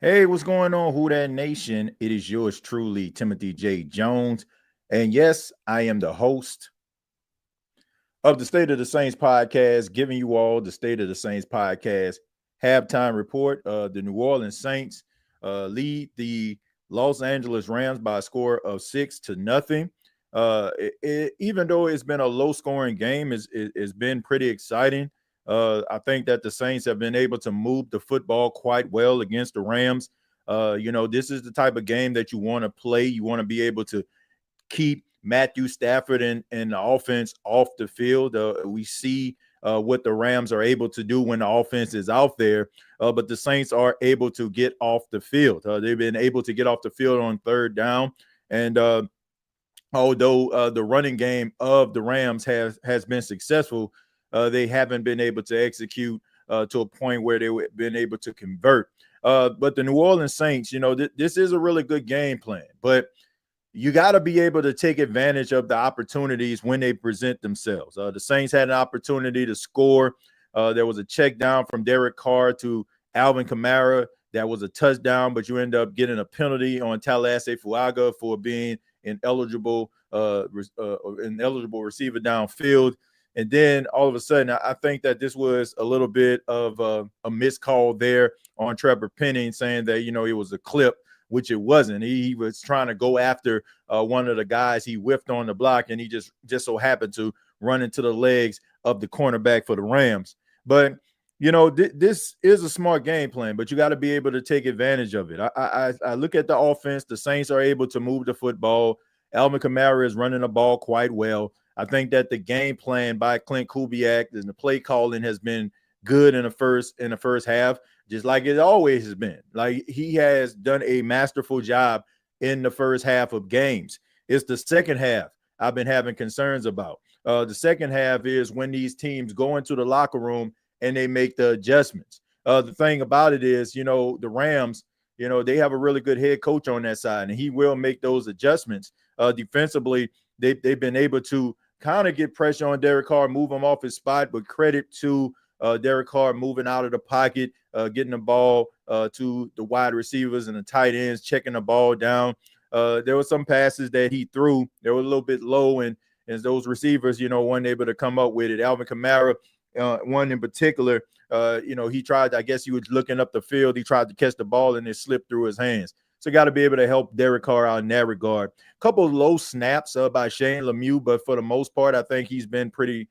Hey, what's going on, Who That Nation? It is yours truly, Timothy J. Jones. And yes, I am the host of the State of the Saints podcast, giving you all the State of the Saints podcast halftime report. The New Orleans Saints lead the Los Angeles Rams by a score of 6-0. Even though it's been a low scoring game, it's been pretty exciting. I think that the Saints have been able to move the football quite well against the Rams. This is the type of game that you want to play. You want to be able to keep Matthew Stafford and the offense off the field. We see what the Rams are able to do when the offense is out there, but the Saints are able to get off the field. They've been able to get off the field on third down, and although the running game of the Rams has been successful, they haven't been able to execute to a point where they've been able to convert. But the New Orleans Saints, this is a really good game plan, but you got to be able to take advantage of the opportunities when they present themselves. The Saints had an opportunity to score. There was a check down from Derek Carr to Alvin Kamara. That was a touchdown, but you end up getting a penalty on Tallahassee Fuaga for being ineligible receiver downfield. And then all of a sudden, I think that this was a little bit of a missed call there on Trevor Penning, saying that, it was a clip, which it wasn't. He was trying to go after one of the guys. He whiffed on the block, and he just so happened to run into the legs of the cornerback for the Rams. But, this is a smart game plan, but you got to be able to take advantage of it. I look at the offense. The Saints are able to move the football. Alvin Kamara is running the ball quite well. I think that the game plan by Clint Kubiak and the play calling has been good in the first half, just like it always has been. Like, he has done a masterful job in the first half of games. It's the second half I've been having concerns about. The second half is when these teams go into the locker room and they make the adjustments. The thing about it is, the Rams, they have a really good head coach on that side, and he will make those adjustments. Defensively, they've been able to kind of get pressure on Derek Carr, move him off his spot, but credit to Derek Carr moving out of the pocket, getting the ball to the wide receivers and the tight ends, checking the ball down. There were some passes that he threw. They were a little bit low, and as those receivers, weren't able to come up with it. Alvin Kamara, one in particular, he tried, I guess he was looking up the field. He tried to catch the ball, and it slipped through his hands. So got to be able to help Derek Carr out in that regard. A couple of low snaps by Shane Lemieux, but for the most part, I think he's been pretty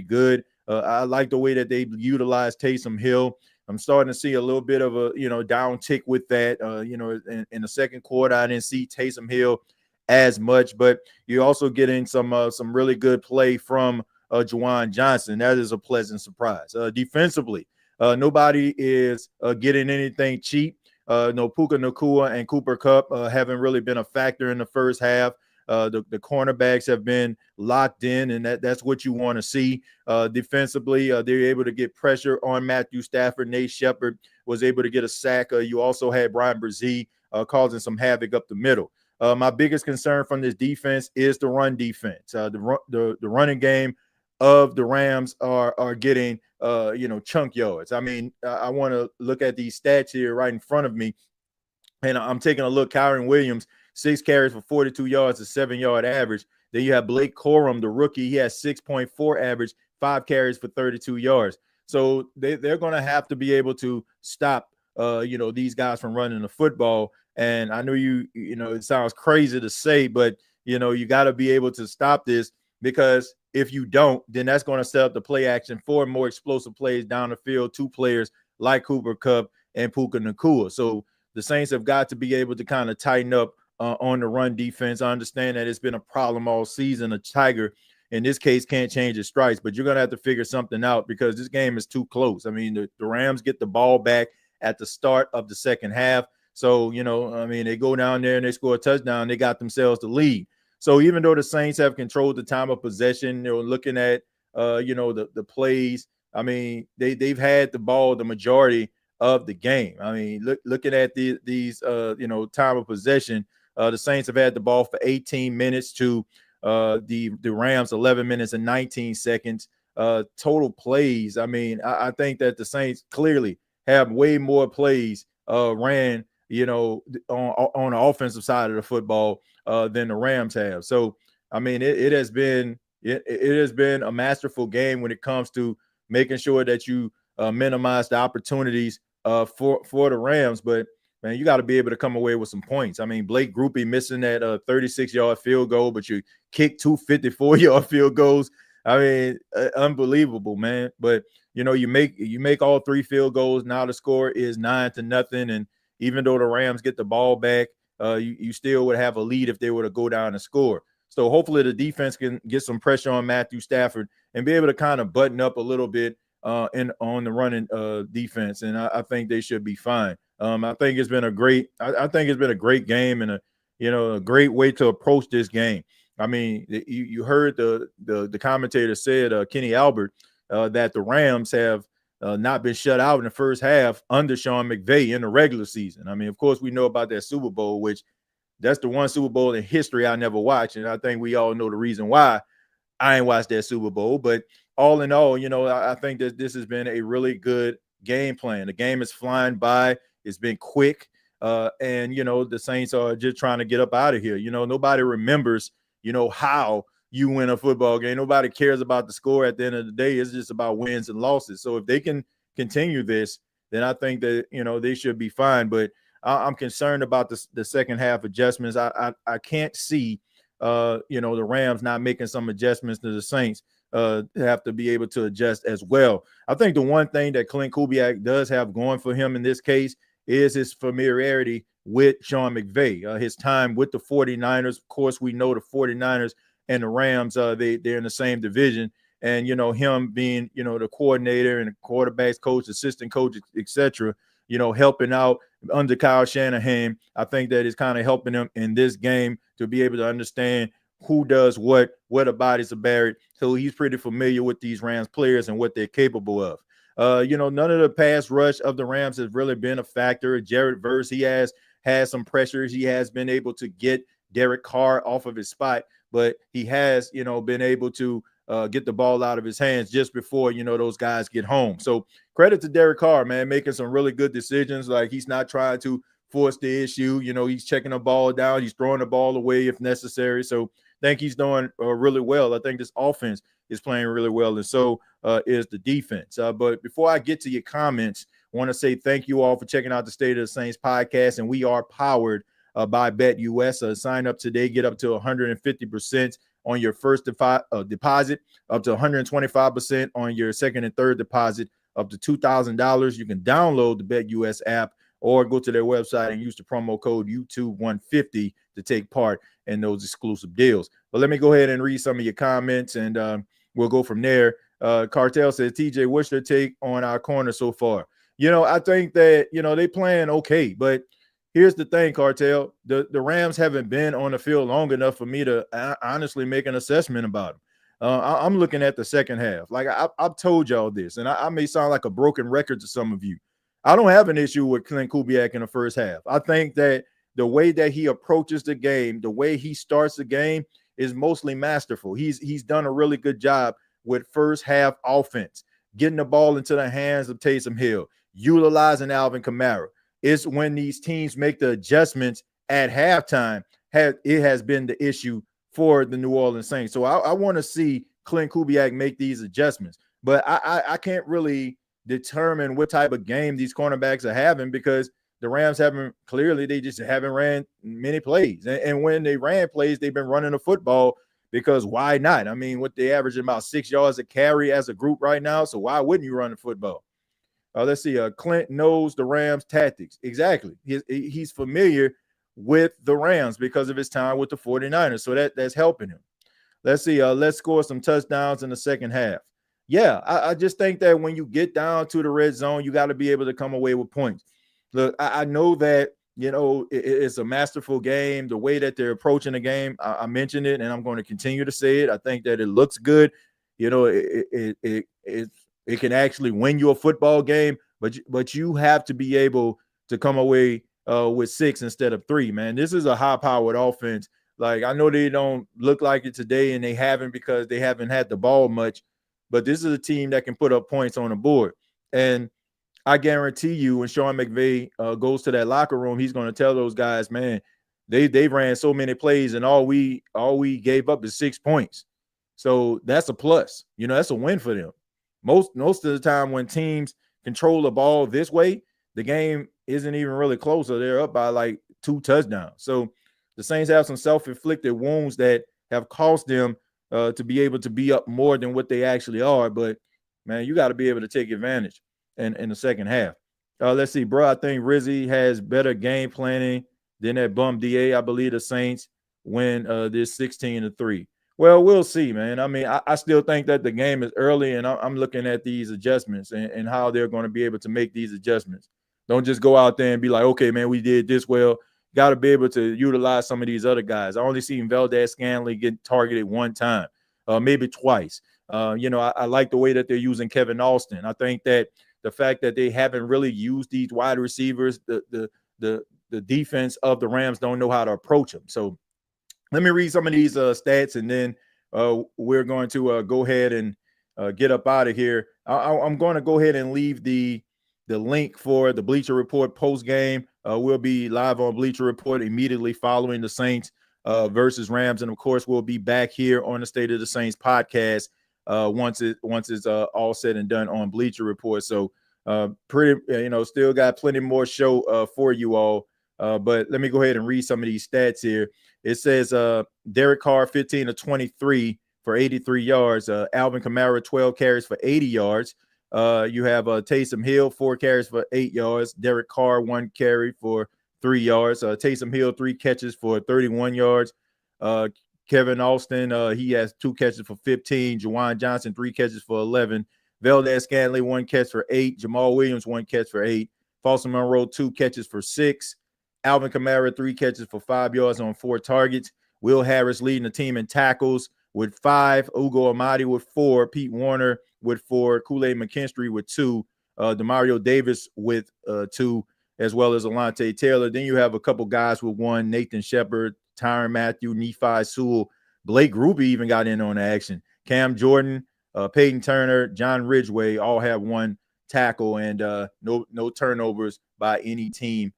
good. I like the way that they utilized Taysom Hill. I'm starting to see a little bit of a, down tick with that. In the second quarter, I didn't see Taysom Hill as much, but you're also getting some really good play from Juwan Johnson. That is a pleasant surprise. Defensively, nobody is getting anything cheap. No, Puka Nacua and Cooper Kupp haven't really been a factor in the first half. The cornerbacks have been locked in, and that's what you want to see. Defensively, they're able to get pressure on Matthew Stafford. Nate Shepard was able to get a sack. You also had Brian Brzee causing some havoc up the middle. My biggest concern from this defense is the run defense. The running game of the Rams are getting chunk yards. I mean, I want to look at these stats here right in front of me, and I'm taking a look. Kyron Williams, 6 carries for 42 yards, a 7-yard average. Then you have Blake Corum, the rookie. He has 6.4 average, 5 carries for 32 yards. So they're going to have to be able to stop these guys from running the football. And I know it sounds crazy to say, but you got to be able to stop this, because if you don't, then that's going to set up the play action for more explosive plays down the field to players like Cooper Kupp and Puka Nacua. So the Saints have got to be able to kind of tighten up on the run defense. I understand that it's been a problem all season. A Tiger, in this case, can't change his stripes, but you're going to have to figure something out, because this game is too close. I mean, the Rams get the ball back at the start of the second half. So, they go down there and they score a touchdown. They got themselves the lead. So even though the Saints have controlled the time of possession, they're looking at, the plays. I mean, they've had the ball the majority of the game. I mean, looking at these time of possession, the Saints have had the ball for 18 minutes to the Rams 11 minutes and 19 seconds. Total plays. I mean, I think that the Saints clearly have way more plays ran on the offensive side of the football than the Rams have. So, I mean, it has been a masterful game when it comes to making sure that you minimize the opportunities for the Rams. But man, you got to be able to come away with some points. I mean, Blake Groupie missing that 36-yard field goal, but you kick 2 54-yard field goals. I mean, unbelievable, man. But you make all 3 field goals. Now the score is 9-0, and even though the Rams get the ball back, you still would have a lead if they were to go down and score. So hopefully the defense can get some pressure on Matthew Stafford and be able to kind of button up a little bit on the running defense, and I think they should be fine. I think it's been a great game and a great way to approach this game. I mean, you heard the commentator said, Kenny Albert, that the Rams have not been shut out in the first half under Sean McVay in the regular season. I mean, of course, we know about that Super Bowl, which that's the one Super Bowl in history I never watched, and I think we all know the reason why I ain't watched that Super Bowl. But all in all, I think that this has been a really good game plan. The game is flying by. It's been quick. And the Saints are just trying to get up out of here. Nobody remembers, how you win a football game. Nobody cares about the score at the end of the day. It's just about wins and losses. So if they can continue this, then I think that, they should be fine. But I'm concerned about the second half adjustments. I can't see, the Rams not making some adjustments to the Saints have to be able to adjust as well. I think the one thing that Clint Kubiak does have going for him in this case is his familiarity with Sean McVay, his time with the 49ers. Of course, we know the 49ers and the Rams, they're in the same division. And, him being, the coordinator and the quarterbacks coach, assistant coach, etc., helping out under Kyle Shanahan, I think that is kind of helping him in this game to be able to understand who does what, where the bodies are buried. So he's pretty familiar with these Rams players and what they're capable of. None of the pass rush of the Rams has really been a factor. Jared Verse, he has had some pressures. He has been able to get Derek Carr off of his spot, but he has, been able to get the ball out of his hands just before, those guys get home. So credit to Derek Carr, man, making some really good decisions. Like, he's not trying to force the issue. He's checking the ball down. He's throwing the ball away if necessary. So I think he's doing really well. I think this offense is playing really well, and so is the defense. But before I get to your comments, I want to say thank you all for checking out the State of the Saints podcast, and we are powered by BETUS. Sign up today, get up to 150% on your first deposit, up to 125% on your second and third deposit, up to $2,000. You can download the BETUS app or go to their website and use the promo code YouTube150 to take part in those exclusive deals. But let me go ahead and read some of your comments, and we'll go from there. Cartel says, TJ, what's your take on our corner so far? I think that, they playing okay, but here's the thing, Cartel. The Rams haven't been on the field long enough for me to honestly make an assessment about them. I'm looking at the second half. Like I've told y'all this, and I may sound like a broken record to some of you. I don't have an issue with Clint Kubiak in the first half. I think that the way that he approaches the game, the way he starts the game is mostly masterful. He's done a really good job with first half offense, getting the ball into the hands of Taysom Hill, utilizing Alvin Kamara. It's when these teams make the adjustments at halftime, it has been the issue for the New Orleans Saints. So I want to see Clint Kubiak make these adjustments, but I can't really determine what type of game these cornerbacks are having because the Rams they just haven't ran many plays. And when they ran plays, they've been running the football because why not? I mean, what they averaging about 6 yards a carry as a group right now. So why wouldn't you run the football? Let's see. Clint knows the Rams tactics. Exactly. He's familiar with the Rams because of his time with the 49ers. So that's helping him. Let's see. Let's score some touchdowns in the second half. Yeah, I just think that when you get down to the red zone, you got to be able to come away with points. Look, I know that, it's a masterful game. The way that they're approaching the game, I mentioned it, and I'm going to continue to say it. I think that it looks good. It can actually win you a football game, but you have to be able to come away with 6 instead of 3, man. This is a high-powered offense. Like, I know they don't look like it today, and they haven't because they haven't had the ball much, but this is a team that can put up points on the board. And I guarantee you when Sean McVay goes to that locker room, he's going to tell those guys, man, they ran so many plays and all we gave up is 6 points. So that's a plus. That's a win for them. Most of the time when teams control the ball this way, the game isn't even really closer. They're up by like 2 touchdowns. So the Saints have some self-inflicted wounds that have cost them to be able to be up more than what they actually are. But, man, you got to be able to take advantage in the second half. Let's see, bro. I think Rizzy has better game planning than that bum DA. I believe the Saints win this 16-3. Well, we'll see, man. I mean, I still think that the game is early, and I'm looking at these adjustments and how they're going to be able to make these adjustments. Don't just go out there and be like, okay, man, we did this well. Got to be able to utilize some of these other guys. I only seen Valdez-Scantling get targeted one time, maybe twice. I like the way that they're using Kevin Alston. I think that the fact that they haven't really used these wide receivers, the defense of the Rams don't know how to approach them. So let me read some of these stats, and then we're going to go ahead and get up out of here. I'm going to go ahead and leave the link for the Bleacher Report post game. We'll be live on Bleacher Report immediately following the Saints versus Rams, and of course, we'll be back here on the State of the Saints podcast once it's all said and done on Bleacher Report. So still got plenty more show for you all. But let me go ahead and read some of these stats here. It says Derek Carr 15 of 23 for 83 yards. Alvin Kamara 12 carries for 80 yards. You have Taysom Hill 4 carries for 8 yards. Derek Carr 1 carry for 3 yards. Taysom Hill 3 catches for 31 yards. Kevin Alston he has 2 catches for 15. Juwan Johnson 3 catches for 11. Valdez-Scantling 1 catch for 8. Jamal Williams 1 catch for 8. Foster Monroe 2 catches for 6. Alvin Kamara 3 catches for 5 yards on 4 targets. Will Harris leading the team in tackles with 5. Ugo Amadi with 4. Pete Warner with 4. Kool-Aid McKinstry with 2. Demario Davis with 2, as well as Alontae Taylor. Then you have a couple guys with 1. Nathan Shepard, Tyrann Mathieu, Nephi Sewell. Blake Ruby even got in on the action. Cam Jordan, Peyton Turner, John Ridgway all have 1 tackle and no turnovers by any team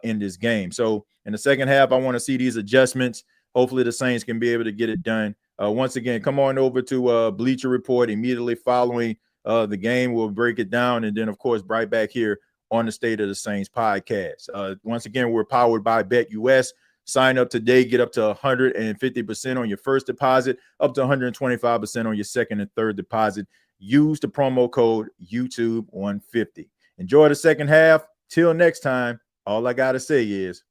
in this game. So in the second half, I want to see these adjustments. Hopefully the Saints can be able to get it done. Once again, come on over to Bleacher Report immediately following the game. We'll break it down. And then, of course, right back here on the State of the Saints podcast. Once again, we're powered by BETUS. Sign up today. Get up to 150% on your first deposit, up to 125% on your second and third deposit. Use the promo code YouTube150. Enjoy the second half. Till next time, all I got to say is